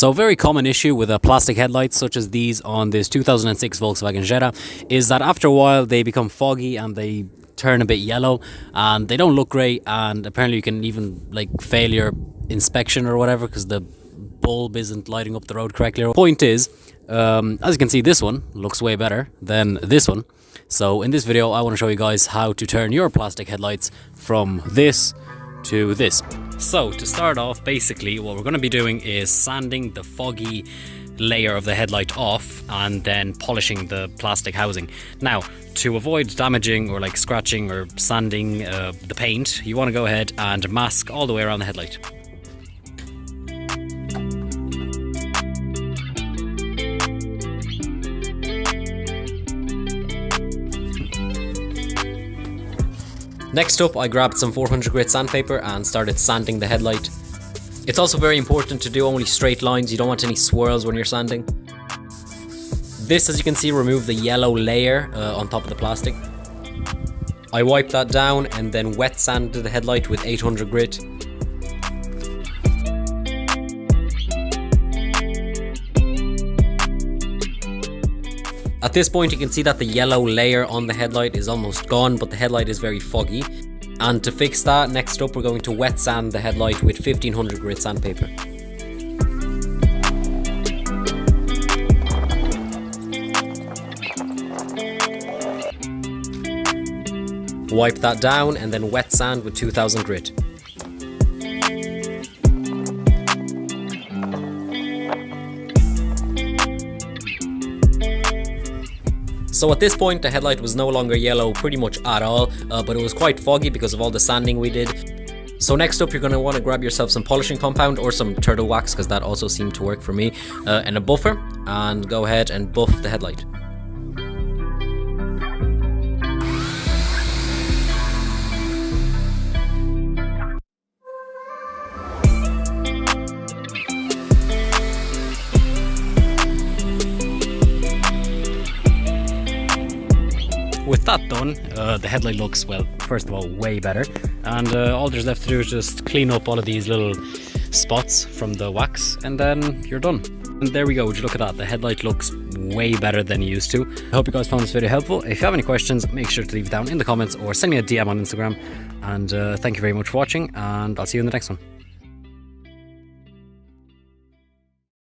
So a very common issue with plastic headlights such as these on this 2006 Volkswagen Jetta is that after a while they become foggy and they turn a bit yellow and they don't look great, and apparently you can even like fail your inspection or whatever because the bulb isn't lighting up the road correctly. Point is, as you can see, this one looks way better than this one. So in this video I want to show you guys how to turn your plastic headlights from this to this. So to start off, basically what we're going to be doing is sanding the foggy layer of the headlight off and then polishing the plastic housing. Now, to avoid damaging or like scratching or sanding the paint, you want to go ahead and mask all the way around the headlight. Next up, I grabbed some 400 grit sandpaper and started sanding the headlight. It's also very important to do only straight lines. You don't want any swirls when you're sanding. This, as you can see, removed the yellow layer on top of the plastic. I wiped that down and then wet sanded the headlight with 800 grit. At this point you can see that the yellow layer on the headlight is almost gone, but the headlight is very foggy. And to fix that, next up we're going to wet sand the headlight with 1500 grit sandpaper. Wipe that down and then wet sand with 2000 grit. So at this point the headlight was no longer yellow pretty much at all, but it was quite foggy because of all the sanding we did. So next up you're going to want to grab yourself some polishing compound or some turtle wax, because that also seemed to work for me, and a buffer, and go ahead and buff the headlight. With that done, the headlight looks, well, first of all, way better, and all there's left to do is just clean up all of these little spots from the wax, and then you're done. And there we go, would you look at that, the headlight looks way better than it used to. I hope you guys found this video helpful. If you have any questions, make sure to leave it down in the comments or send me a DM on Instagram, and thank you very much for watching, and I'll see you in the next one.